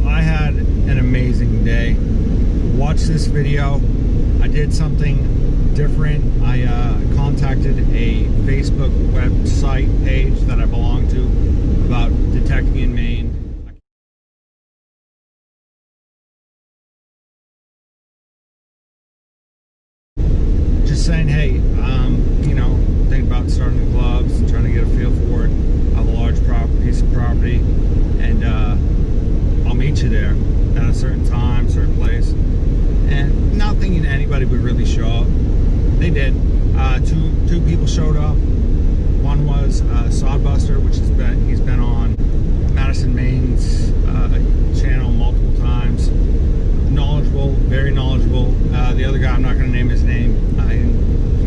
Well, I had an amazing day. Watch this video. I did something different. I contacted a Facebook website page that I belong to about detecting in Maine. Just saying, hey, you know, think about starting the clubs and trying to get a feel for it. I have a large piece of property, and I'll meet you there at a certain time, certain place. And not thinking anybody would really show up. They did. Two people showed up. One was Sodbuster, which he's been on Madison, Maine's channel multiple times. Knowledgeable, very knowledgeable. The other guy, I'm not going to name his name. He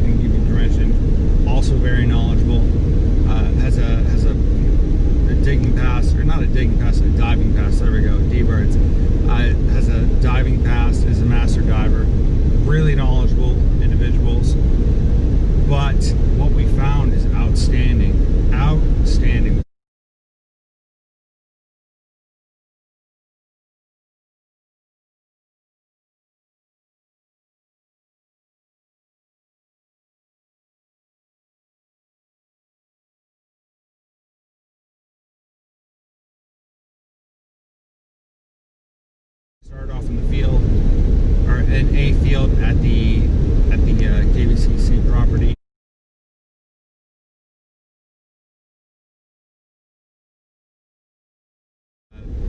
didn't give me permission. Also very knowledgeable. Has a digging pass, or not a digging pass, a diving pass. There we go. D-Birds. Has a diving pass. Is a master diver. Really knowledgeable individuals. But what we found is outstanding. Outstanding. Started off in the field, or in a field at the KBCC property.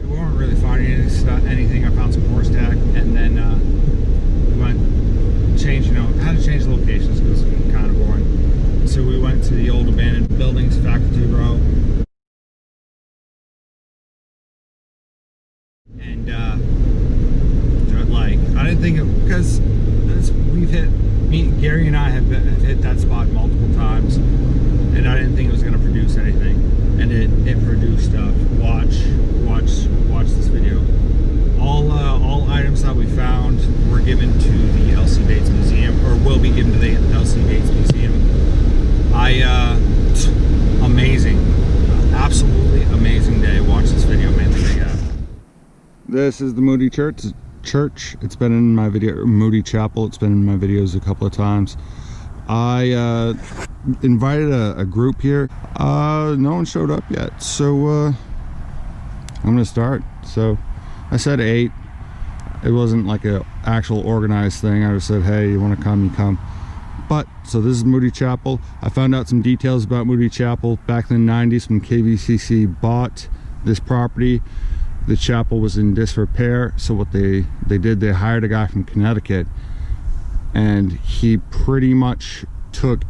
We weren't really finding anything. I found some horse tack, and then we went change. You know, had to change locations because it was kind of boring. So we went to the old abandoned buildings, faculty row, and I didn't think it, because Gary and I have hit that spot multiple times, and I didn't think it was going to produce anything, and it produced stuff. Watch this video. All items that we found were given to the L.C. Bates Museum, or will be given to the L.C. Bates Museum. Amazing, absolutely amazing day. Watch this video, man. This is the Moody Church. It's been in my video. Moody Chapel. It's been in my videos a couple of times. I invited a group here. No one showed up yet, so I'm gonna start. So I said 8. It wasn't like an actual organized thing. I just said, hey, you want to come, you come. But so this is Moody Chapel. I found out some details about Moody Chapel back in the 90s when KBCC bought this property. The chapel was in disrepair, so what they did, they hired a guy from Connecticut, and he pretty much took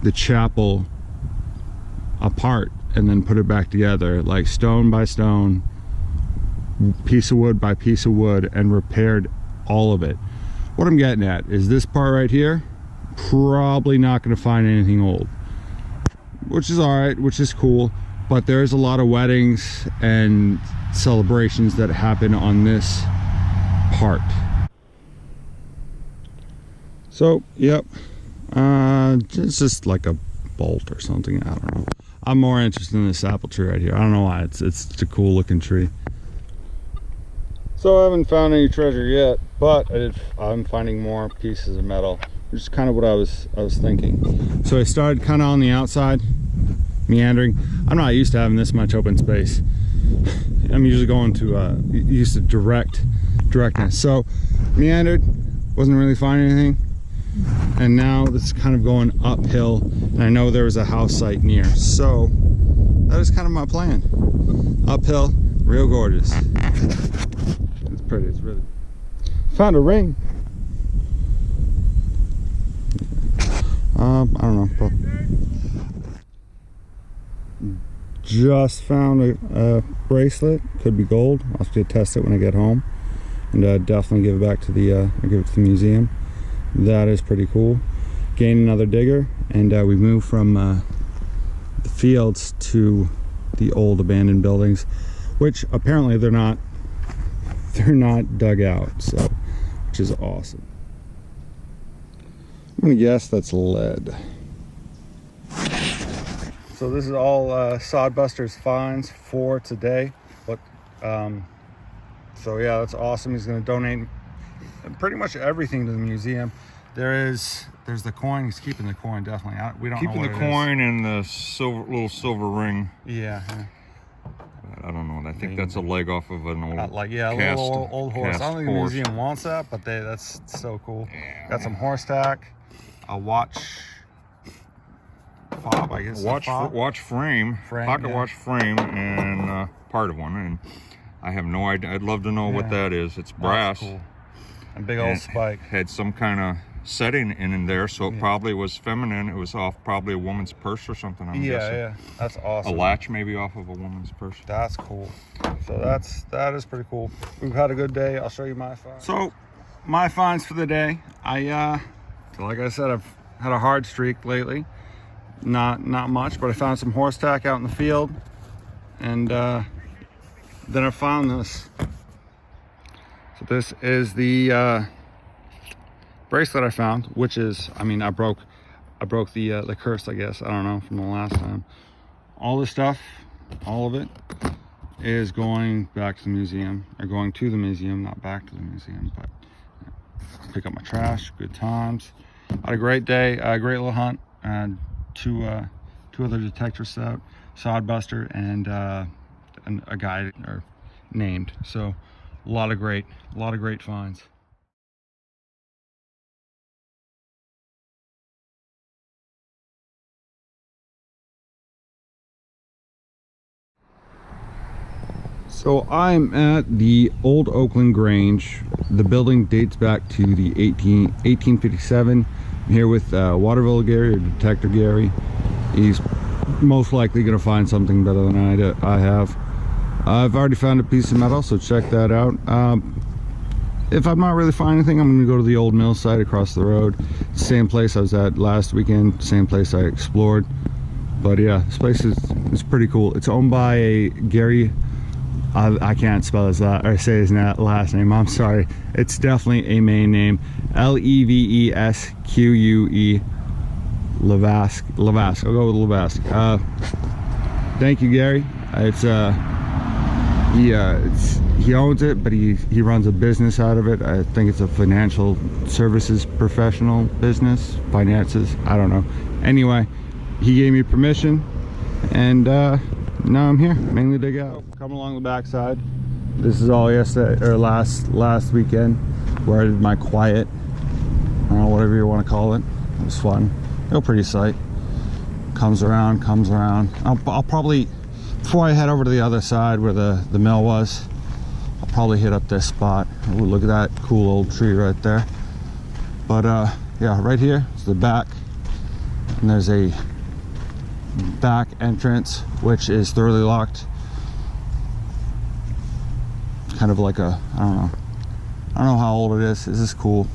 the chapel apart and then put it back together, like stone by stone, piece of wood by piece of wood, and repaired all of it. What I'm getting at is this part right here, probably not going to find anything old, which is all right, which is cool, but there's a lot of weddings and celebrations that happen on this part. So yep, it's just like a bolt or something. I don't know. I'm more interested in this apple tree right here. I don't know why. It's a cool looking tree. So I haven't found any treasure yet, but I'm finding more pieces of metal, which is kind of what I was thinking. So I started kind of on the outside, meandering. I'm not used to having this much open space. I'm usually going to used to directness. So meandered, wasn't really finding anything, and now this is kind of going uphill, and I know there was a house site near, so that is kind of my plan. Uphill, real gorgeous. It's pretty. It's really. Found a ring. I don't know. But just found a bracelet. Could be gold. I'll have to test it when I get home, and definitely give it back to the museum. That is pretty cool. Gained another digger, and we moved from the fields to the old abandoned buildings, which apparently they're not dug out, so, which is awesome. I'm gonna guess that's lead. So this is all Sodbuster's finds for today. But So yeah, that's awesome. He's going to donate pretty much everything to the museum. There's the coin. He's keeping the coin, definitely. We don't keeping know the what coin and the little silver ring. Yeah. I don't know. I think that's a leg off of an old a little old horse. I don't think the museum wants that, but that's so cool. Yeah. Got some horse tack, a watch fob, I guess. Watch frame, pocket watch frame, and part of one. And I have no idea. I'd love to know what that is. It's brass. That's cool. And big old spike. Had some kind of setting in there, so it probably was feminine. It was off probably a woman's purse or something. I'm guessing. Yeah, that's awesome. A latch maybe off of a woman's purse. That's cool. So that is pretty cool. We've had a good day. I'll show you my finds. So my finds for the day. Like I said, I've had a hard streak lately. Not much, but I found some horse tack out in the field, and then I found this. So this is the bracelet I found, which is, I mean, I broke the curse, I guess. I don't know, from the last time. All this stuff, all of it, is going back to the museum, or going to the museum, not back to the museum, but pick up my trash. Good times. Had a great day, a great little hunt. Two other detectorists out, Sodbuster and a guy named. So a lot of great finds. So I'm at the Old Oakland Grange. The building dates back to the 1857. I'm here with Waterville Gary, or Detector Gary. He's most likely going to find something better than I have. I've already found a piece of metal, so check that out. If I'm not really finding anything, I'm going to go to the old mill site across the road. Same place I was at last weekend, same place I explored. But yeah, this place is pretty cool. It's owned by a Gary. I can't spell his last name. I'm sorry. It's definitely a main name. Levesque. Levesque. I'll go with Levesque. Thank you, Gary. He owns it, but he runs a business out of it. I think it's a financial services professional business, finances. I don't know. Anyway, he gave me permission, and now I'm here, mainly dig out. Coming along the backside. This is all yesterday, or last weekend, where I did my quiet, I don't know, whatever you want to call it. It was fun. Real pretty sight. Comes around. I'll probably, before I head over to the other side where the mill was, I'll probably hit up this spot. Ooh, look at that cool old tree right there. But yeah, right here is the back, and there's a back entrance which is thoroughly locked. Kind of like a, I don't know how old it is. This is cool.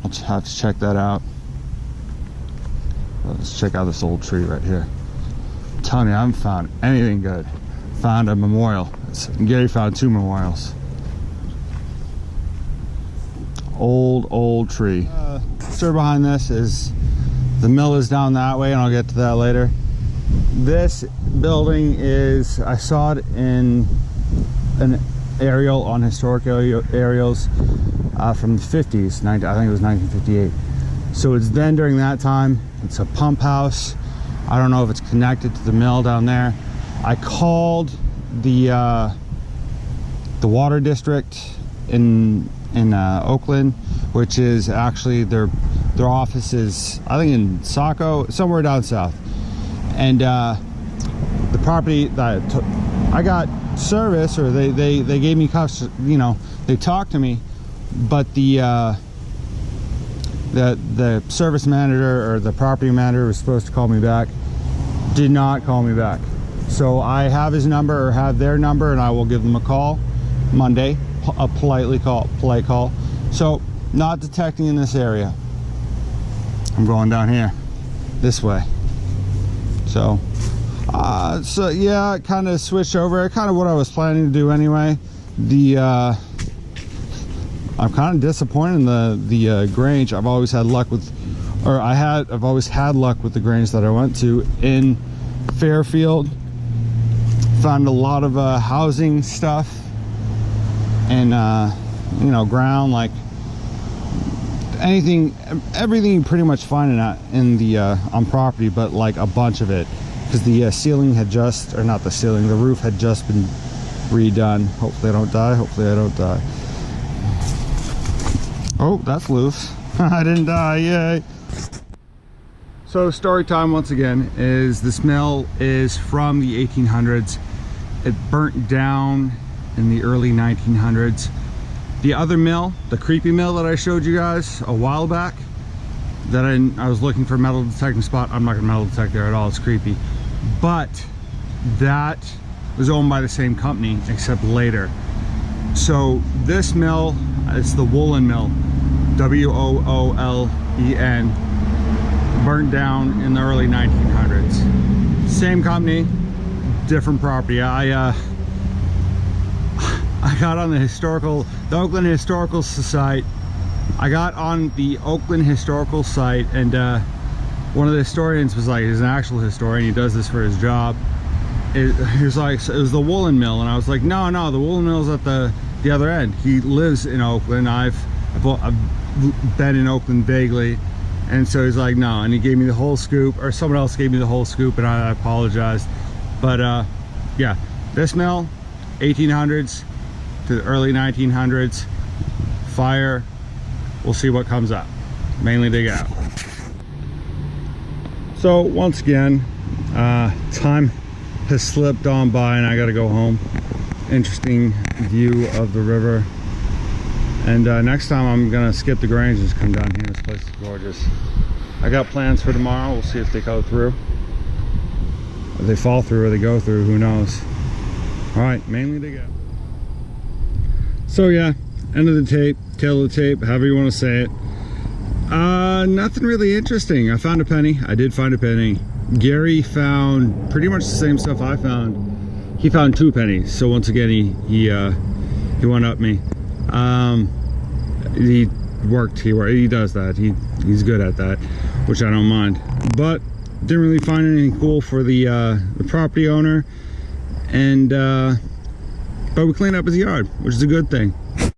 I'll have to check that out. Let's check out this old tree right here. I'm telling you, I haven't found anything good. Found a memorial. Gary found 2 memorials. Old tree. Story behind this is the mill is down that way, and I'll get to that later. This building is, I saw it in an aerial on historic aerials from the 50s. I think it was 1958. So it's then during that time. It's a pump house. I don't know if it's connected to the mill down there. I called the water district in Oakland, which is actually their office is, I think, in Saco, somewhere down south. And the property that I got service, or they gave me customers, you know, they talked to me, but the service manager or the property manager was supposed to call me back, did not call me back. So I have his number, or have their number, and I will give them a call Monday, a polite call. So not detecting in this area. I'm going down here this way. So yeah, I kind of switched over. Kind of what I was planning to do anyway. I'm kind of disappointed in the Grange. I've always had luck with, I've always had luck with the Grange that I went to in Fairfield. Found a lot of housing stuff, and you know, ground, like anything, everything you pretty much find in the on property, but like a bunch of it, because the ceiling had just, or not the ceiling, the roof had just been redone. Hopefully I don't die. Hopefully I don't die. Oh, that's loose. I didn't die. Yay. So story time once again is this mill is from the 1800s. It burnt down in the early 1900s. The other mill, the creepy mill that I showed you guys a while back, that I was looking for a metal detecting spot. I'm not gonna metal detect there at all, it's creepy. But that was owned by the same company, except later. So this mill, it's the woolen mill, W-O-O-L-E-N, burnt down in the early 1900s. Same company, different property. I got on the Oakland Historical Society. I got on the Oakland Historical Site, and one of the historians was like, he's an actual historian, he does this for his job. He was like, so it was the woolen mill, and I was like, no, the woolen mill's at the other end. He lives in Oakland. I've been in Oakland vaguely, and so he's like, no, and he gave me the whole scoop, or someone else gave me the whole scoop, and I apologized. But yeah, this mill, 1800s to the early 1900s, fire. We'll see what comes up. Mainly dig out. So once again, time has slipped on by and I gotta go home. Interesting view of the river. And next time I'm gonna skip the Grange and just come down here. This place is gorgeous. I got plans for tomorrow. We'll see if they go through. If they fall through or they go through, who knows. All right, mainly dig out. So yeah, end of the tape, tail of the tape, however you want to say it. Nothing really interesting. I found a penny. I did find a penny. Gary found pretty much the same stuff I found. He found 2 pennies. So once again, he one up me. He does that. He's good at that, which I don't mind. But didn't really find anything cool for the property owner, and but we cleaned up his yard, which is a good thing.